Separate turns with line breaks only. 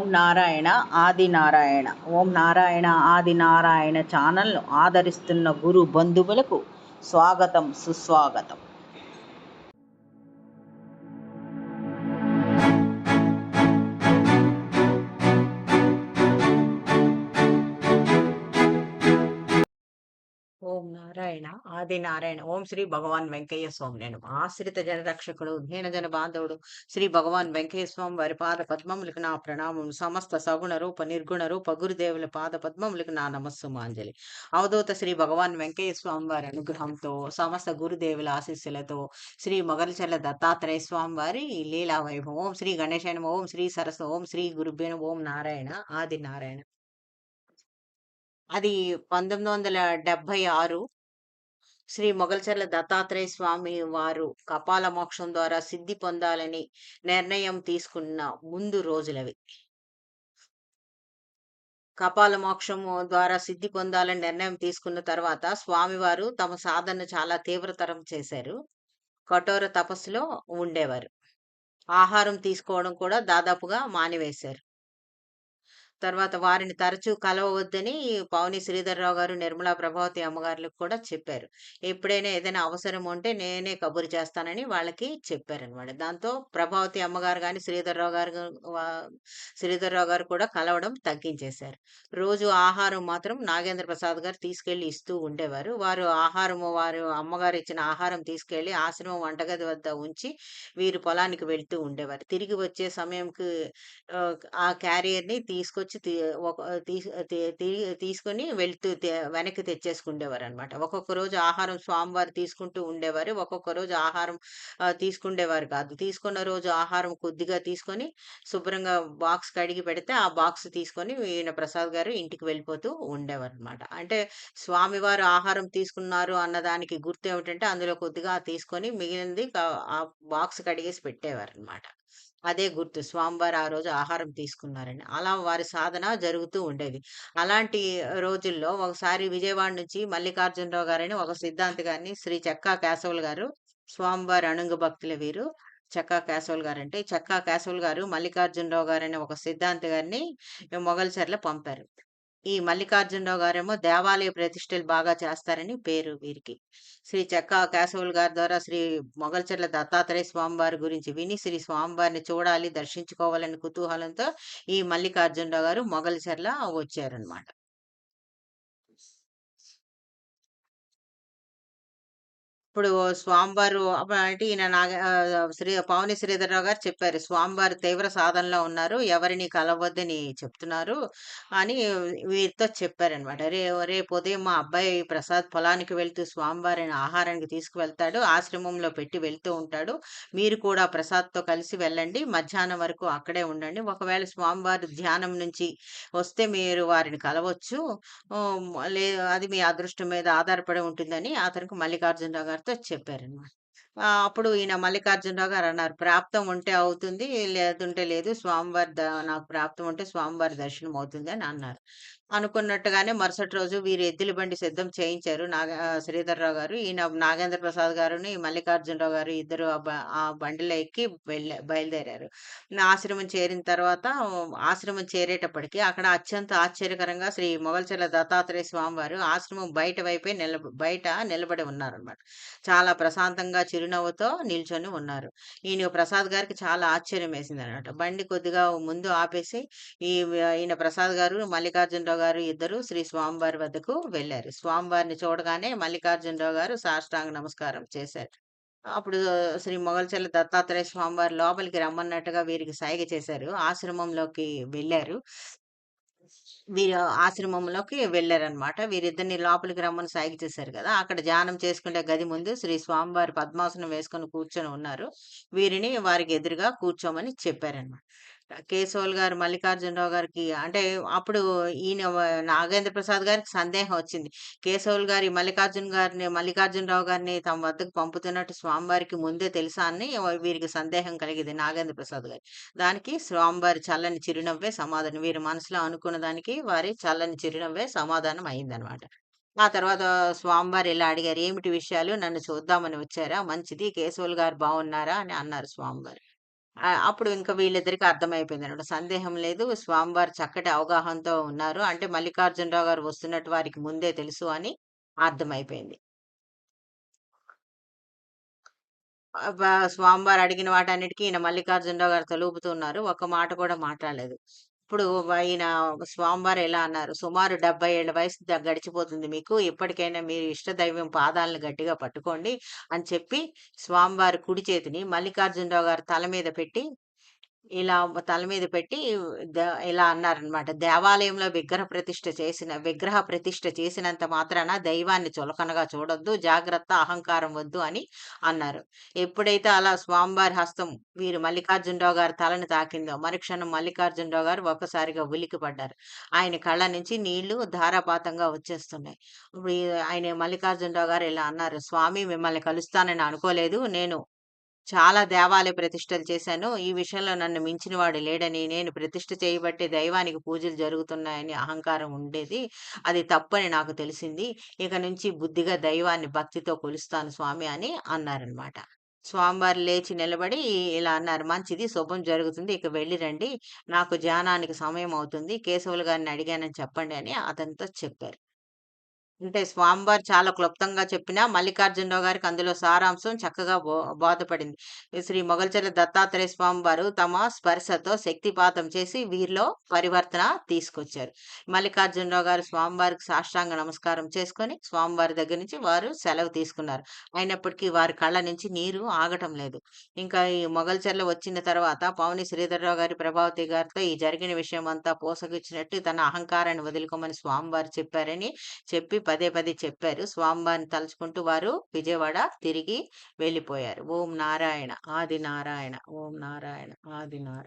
ఓం నారాయణ ఆది నారాయణ. ఓం నారాయణ ఆది నారాయణ ఛానల్ను ఆదరిస్తున్న గురు బంధువులకు స్వాగతం, సుస్వాగతం. ఓం నారాయణ ఆది నారాయణ. ఓం శ్రీ భగవాన్ వెంకయ్య స్వామి. నేను ఆశ్రిత జనరక్షకుడు, ధీన జన బాంధవుడు శ్రీ భగవాన్ వెంకయ్య స్వామి వారి పాద పద్మములకు నా ప్రణామం. సమస్త సగుణ రూప నిర్గుణ రూప గురుదేవుల పాద పద్మములకు నా నమస్సుమాంజలి. అవధూత శ్రీ భగవాన్ వెంకయ్య స్వామి వారి అనుగ్రహంతో, సమస్త గురుదేవుల ఆశీస్సులతో, శ్రీ మొగలిచర్ల దత్తాత్రేయ స్వామి వారి లీలా వైభవం. ఓం శ్రీ గణేశాయ, ఓం శ్రీ సరస్వ, ఓం శ్రీ గురుభ్యో, ఓం నారాయణ ఆది నారాయణ. అది 1976 శ్రీ మొగల్చర్ల దత్తాత్రేయ స్వామి వారు కపాల మోక్షం ద్వారా సిద్ధి పొందాలని నిర్ణయం తీసుకున్న ముందు రోజులవి. కపాల మోక్షము ద్వారా సిద్ధి పొందాలని నిర్ణయం తీసుకున్న తర్వాత స్వామివారు తమ సాధనను చాలా తీవ్రతరం చేశారు. కఠోర తపస్సులో ఉండేవారు. ఆహారం తీసుకోవడం కూడా దాదాపుగా మానివేశారు. తర్వాత వారిని తరచూ కలవవద్దని పౌని శ్రీధర్రావు గారు, నిర్మలా ప్రభావతి అమ్మగారులకు కూడా చెప్పారు. ఎప్పుడైనా ఏదైనా అవసరం ఉంటే నేనే కబురు చేస్తానని వాళ్ళకి చెప్పారనమాట. దాంతో ప్రభావతి అమ్మగారు గాని, శ్రీధర్రావు గారు కూడా కలవడం తగ్గించేశారు. రోజు ఆహారం మాత్రం నాగేంద్ర ప్రసాద్ గారు తీసుకెళ్ళి ఇస్తూ ఉండేవారు. వారు అమ్మగారు ఇచ్చిన ఆహారం తీసుకెళ్ళి ఆశ్రమం వంటగది వద్ద ఉంచి వీరు పొలానికి వెళ్తూ ఉండేవారు. తిరిగి వచ్చే సమయంకి ఆ క్యారియర్‌ని తీసుకొచ్చి ఒక తీస్ తి తి తీసుకొని వెనక్కి తెచ్చేసుకుండేవారనమాట. ఒక్కొక్క రోజు ఆహారం స్వామివారు తీసుకుంటూ ఉండేవారు. ఒక్కొక్క రోజు ఆహారం తీసుకుండేవారు కాదు. తీసుకున్న రోజు ఆహారం కొద్దిగా తీసుకొని శుభ్రంగా బాక్స్ కడిగి పెడితే, ఆ బాక్స్ తీసుకొని ఈయన ప్రసాద్ గారు ఇంటికి వెళ్ళిపోతూ ఉండేవారనమాట. అంటే స్వామివారు ఆహారం తీసుకున్నారు అన్నదానికి గుర్తేమిటంటే, అందులో కొద్దిగా తీసుకొని మిగిలినది ఆ బాక్స్ కడిగేసి పెట్టేవారనమాట. అదే గుర్తు. స్వామివారు ఆ రోజు ఆహారం తీసుకున్నారని. అలా వారి సాధన జరుగుతూ ఉండేది. అలాంటి రోజుల్లో ఒకసారి విజయవాడ నుంచి మల్లికార్జునరావు గారని ఒక సిద్ధాంతి గారిని, శ్రీ చెక్కా కేశవులు గారు, స్వామివారి అణంగ భక్తుల వీరు. చెక్కా కేశవులు గారంటే, చెక్కా కేశవులు గారు మల్లికార్జునరావు గారని ఒక సిద్ధాంతి గారిని మొగల్సర్ల పంపారు. ఈ మల్లికార్జునరావు గారేమో దేవాలయ ప్రతిష్టలు బాగా చేస్తారని పేరు వీరికి. శ్రీ చెక్కా కేశవులు గారి ద్వారా శ్రీ మొగల్చర్ల దత్తాత్రేయ స్వామివారి గురించి విని, శ్రీ స్వామివారిని చూడాలి, దర్శించుకోవాలని కుతూహలంతో ఈ మల్లికార్జునరావు గారు మొగల్చర్ల వచ్చారనమాట. ఇప్పుడు స్వామివారు అంటే ఈయన పవని శ్రీధర్రావు గారు చెప్పారు. స్వామివారు తీవ్ర సాధనలో ఉన్నారు. ఎవరిని కలవద్దని చెప్తున్నారు అని వీరితో చెప్పారనమాట. రేపు ఉదయం మా అబ్బాయి ప్రసాద్ పొలానికి వెళ్తూ స్వామివారిని ఆహారానికి తీసుకువెళ్తాడు. ఆశ్రమంలో పెట్టి వెళ్తూ ఉంటాడు. మీరు కూడా ప్రసాద్‌తో కలిసి వెళ్ళండి. మధ్యాహ్నం వరకు అక్కడే ఉండండి. ఒకవేళ స్వామివారు ధ్యానం నుంచి వస్తే మీరు వారిని కలవచ్చు. హ్మ్. లే అది మీ అదృష్టం మీద ఆధారపడి ఉంటుందని అతనికి మల్లికార్జునరావు గారితో చెప్పారనమాట. అప్పుడు ఈయన మల్లికార్జునరావు గారు అన్నారు, "ప్రాప్తం ఉంటే అవుతుంది. లేదంటే లేదు. నాకు ప్రాప్తం ఉంటే స్వామివారి దర్శనం అవుతుంది" అని అన్నారు. అనుకున్నట్టుగానే మరుసటి రోజు వీరు ఎద్దుల బండి సిద్ధం చేయించారు. శ్రీధర్రావు గారు. ఈయన నాగేంద్ర ప్రసాద్ గారుని, మల్లికార్జునరావు గారు ఇద్దరు ఆ బండిలో ఎక్కి బయలుదేరారు. ఆశ్రమం చేరిన తర్వాత ఆశ్రమం చేరేటప్పటికి అక్కడ అత్యంత ఆశ్చర్యకరంగా శ్రీ మొగల్చర్ల దత్తాత్రేయ స్వామివారు ఆశ్రమం బయట వైపే బయట నిలబడి ఉన్నారనమాట. చాలా ప్రశాంతంగా చిరునవ్వుతో నిల్చొని ఉన్నారు. ప్రసాద్ గారికి చాలా ఆశ్చర్యం వేసిందనమాట. బండి కొద్దిగా ముందు ఆపేసి ఈయన ప్రసాద్ గారు, మల్లికార్జునరావు గారు ఇద్దరు శ్రీ స్వామివారి వద్దకు వెళ్లారు. స్వామివారిని చూడగానే మల్లికార్జునరావు గారు సాష్టాంగ నమస్కారం చేశారు. అప్పుడు శ్రీ మొగల్చర్ల దత్తాత్రేయ స్వామివారు లోపలికి రమ్మన్నట్టుగా వీరికి సైగ చేశారు. ఆశ్రమంలోకి వెళ్లారు. వీరు ఆశ్రమంలోకి వెళ్లారనమాట. వీరిద్దరిని లోపలికి రమ్మని సైగ చేశారు కదా! అక్కడ ధ్యానం చేసుకునే గది ముందు శ్రీ స్వామివారు పద్మాసనం వేసుకొని కూర్చొని ఉన్నారు. వారికి ఎదురుగా కూర్చోమని చెప్పారనమాట. కేశవులు గారు మల్లికార్జునరావు గారికి అంటే అప్పుడు నాగేంద్ర ప్రసాద్ గారికి సందేహం వచ్చింది. కేశవులు గారి మల్లికార్జునరావు గారిని తమ వద్దకు పంపుతున్నట్టు స్వామివారికి ముందే తెలుసా అని వీరికి సందేహం కలిగింది నాగేంద్ర ప్రసాద్ గారికి. దానికి స్వామివారి చల్లని చిరునవ్వే సమాధానం. వీరి మనసులో అనుకున్న దానికి వారి చల్లని చిరునవ్వే సమాధానం అయిందనమాట. ఆ తర్వాత స్వామివారు ఇలా అడిగారు, "ఏమిటి విషయాలు? నన్ను చూద్దామని వచ్చారా? మంచిది. కేశవులు గారు బాగున్నారా?" అని అన్నారు స్వామివారు. అప్పుడు ఇంక వీళ్ళిద్దరికీ అర్థమైపోయిందనమాట. సందేహం లేదు. స్వామివారు చక్కటి అవగాహనతో ఉన్నారు. అంటే మల్లికార్జునరావు గారు వస్తున్నట్టు వారికి ముందే తెలుసు అని అర్థమైపోయింది. స్వామివారు అడిగిన వాటన్నిటికి ఈయన మల్లికార్జునరావు గారు తలూపుతూ ఉన్నారు. ఒక్క మాట కూడా మాట్లాడలేదు. ఇప్పుడు ఈయన స్వామివారు ఎలా అన్నారు, "సుమారు 70 ఏళ్ల వయసు గడిచిపోతుంది మీకు. ఇప్పటికైనా మీ ఇష్టదైవం పాదాలను గట్టిగా పట్టుకోండి" అని చెప్పి స్వామివారి కుడి చేతిని మల్లికార్జునరావు గారి తల మీద పెట్టి ఇలా తల మీద పెట్టి ద ఇలా అన్నారనమాట. "దేవాలయంలో విగ్రహ ప్రతిష్ఠ చేసినంత మాత్రాన దైవాన్ని చులకనగా చూడొద్దు. జాగ్రత్త అహంకారం వద్దు" అని అన్నారు. ఎప్పుడైతే అలా స్వామివారి హస్తం మల్లికార్జునరావు గారి తలని తాకిందో, మరుక్షణం మల్లికార్జునరావు గారు ఒక్కసారిగా ఉలిక్కిపడ్డారు. ఆయన కళ్ళ నుంచి నీళ్లు ధారాపాతంగా వచ్చేస్తున్నాయి. ఇప్పుడు ఆయన మల్లికార్జునరావు గారు ఇలా అన్నారు, "స్వామి మిమ్మల్ని కలుస్తానని అనుకోలేదు. నేను చాలా దేవాలయ ప్రతిష్టలు చేశాను. ఈ విషయంలో నన్ను మించినవాడు లేడని, నేను ప్రతిష్ఠ చేయబట్టే దైవానికి పూజలు జరుగుతున్నాయని అహంకారం ఉండేది. అది తప్పని నాకు తెలిసింది. ఇక నుంచి బుద్ధిగా దైవాన్ని భక్తితో కొలుస్తాను స్వామి" అని అన్నారనమాట. స్వామివారు లేచి నిలబడి ఇలా అన్నారు, "మంచిది, శుభం జరుగుతుంది. ఇక వెళ్ళి రండి. నాకు ధ్యానానికి సమయం అవుతుంది. కేశవులు గారిని అడిగానని చెప్పండి" అని అతనితో చెప్పారు. అంటే స్వామివారు చాలా క్లుప్తంగా చెప్పినా, మల్లికార్జునరావు గారికి అందులో సారాంశం చక్కగా బోధపడింది. ఈ శ్రీ మొగల్చర్ల దత్తాత్రేయ స్వామివారు తమ స్పర్శతో శక్తిపాతం చేసి వీరిలో పరివర్తన తీసుకొచ్చారు. మల్లికార్జునరావు గారు స్వామివారికి సాష్టాంగ నమస్కారం చేసుకొని, స్వామివారి దగ్గర నుంచి వారు సెలవు తీసుకున్నారు. అయినప్పటికీ వారి కళ్ళ నుంచి నీరు ఆగటం లేదు. ఇంకా ఈ మొగల్చర్ల వచ్చిన తర్వాత పవని శ్రీధర్రావు గారి, ప్రభావతి గారితో ఈ జరిగిన విషయమంతా పూసగుచ్చినట్టు తన అహంకారాన్ని వదులుకోమని స్వామివారు చెప్పారని చెప్పి పదే పదే చెప్పారు. స్వామివారిని తలుచుకుంటూ వారు విజయవాడ తిరిగి వెళ్ళిపోయారు. ఓం నారాయణ, ఆది నారాయణ, ఓం నారాయణ, ఆది నారాయణ.